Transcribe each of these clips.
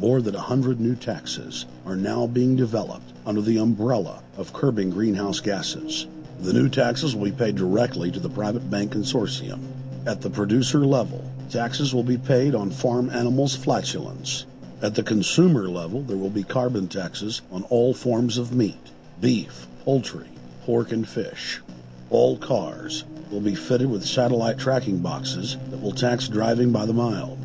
More than 100 new taxes are now being developed under the umbrella of curbing greenhouse gases. The new taxes will be paid directly to the private bank consortium. At the producer level, taxes will be paid on farm animals' flatulence. At the consumer level, there will be carbon taxes on all forms of meat, beef, poultry, pork, and fish. All cars will be fitted with satellite tracking boxes that will tax driving by the mile.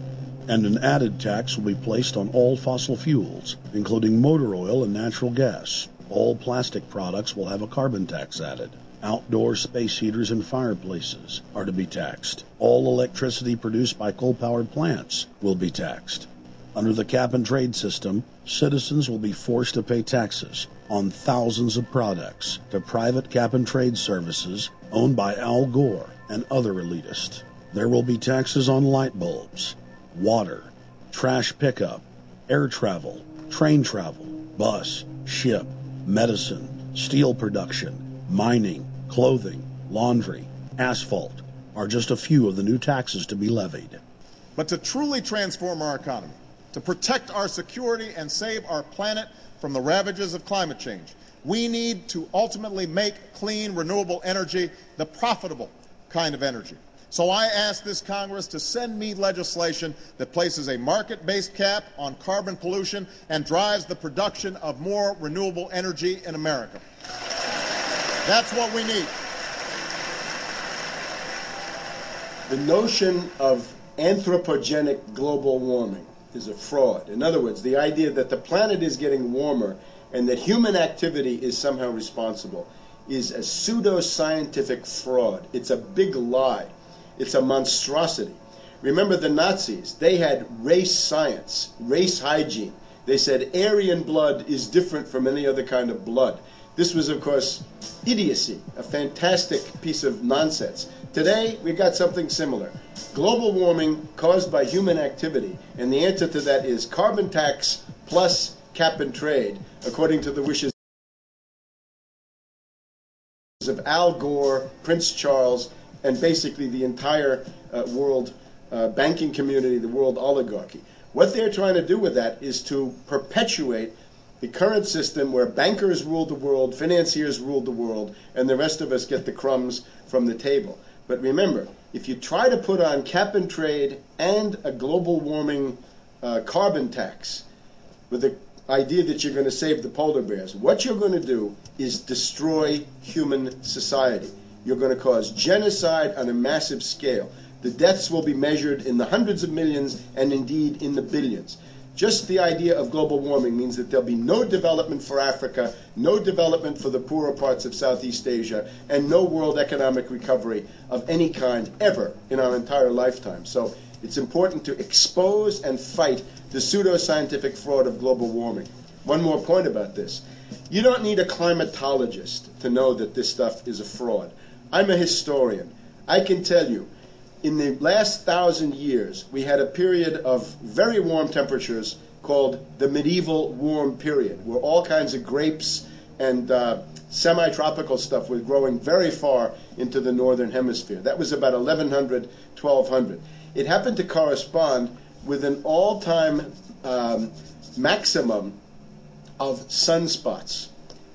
And an added tax will be placed on all fossil fuels, including motor oil and natural gas. All plastic products will have a carbon tax added. Outdoor space heaters and fireplaces are to be taxed. All electricity produced by coal-powered plants will be taxed. Under the cap-and-trade system, citizens will be forced to pay taxes on thousands of products to private cap-and-trade services owned by Al Gore and other elitists. There will be taxes on light bulbs, water, trash pickup, air travel, train travel, bus, ship, medicine, steel production, mining, clothing, laundry, asphalt are just a few of the new taxes to be levied. But to truly transform our economy, to protect our security and save our planet from the ravages of climate change, we need to ultimately make clean, renewable energy the profitable kind of energy. So I ask this Congress to send me legislation that places a market-based cap on carbon pollution and drives the production of more renewable energy in America. That's what we need. The notion of anthropogenic global warming is a fraud. In other words, the idea that the planet is getting warmer and that human activity is somehow responsible is a pseudo-scientific fraud. It's a big lie. It's a monstrosity. Remember the Nazis, they had race science, race hygiene. They said Aryan blood is different from any other kind of blood. This was, of course, idiocy, a fantastic piece of nonsense. Today, we've got something similar. Global warming caused by human activity, and the answer to that is carbon tax plus cap and trade, according to the wishes of Al Gore, Prince Charles, and basically the entire world banking community, the world oligarchy. What they're trying to do with that is to perpetuate the current system where bankers rule the world, financiers rule the world, and the rest of us get the crumbs from the table. But remember, if you try to put on cap and trade and a global warming carbon tax with the idea that you're going to save the polar bears, what you're going to do is destroy human society. You're going to cause genocide on a massive scale. The deaths will be measured in the hundreds of millions and indeed in the billions. Just the idea of global warming means that there'll be no development for Africa, no development for the poorer parts of Southeast Asia, and no world economic recovery of any kind ever in our entire lifetime. So it's important to expose and fight the pseudo-scientific fraud of global warming. One more point about this. You don't need a climatologist to know that this stuff is a fraud. I'm a historian. I can tell you, in the last 1,000 years, we had a period of very warm temperatures called the medieval warm period, where all kinds of grapes and semi-tropical stuff was growing very far into the northern hemisphere. That was about 1100, 1200. It happened to correspond with an all-time maximum of sunspots.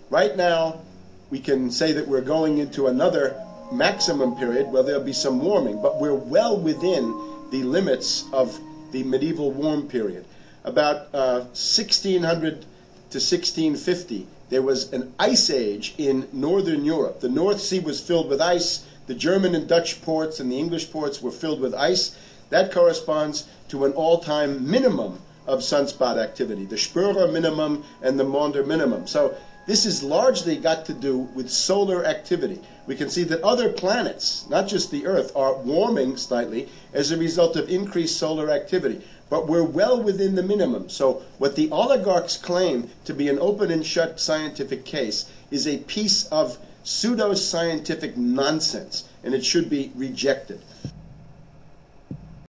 Right now, we can say that we're going into another maximum period where there'll be some warming, but we're well within the limits of the medieval warm period. About 1600 to 1650, there was an ice age in northern Europe. The North Sea was filled with ice. The German and Dutch ports and the English ports were filled with ice. That corresponds to an all-time minimum of sunspot activity, the Spörer minimum and the Maunder minimum. So this has largely got to do with solar activity. We can see that other planets, not just the Earth, are warming slightly as a result of increased solar activity. But we're well within the minimum. So what the oligarchs claim to be an open and shut scientific case is a piece of pseudo-scientific nonsense, and it should be rejected.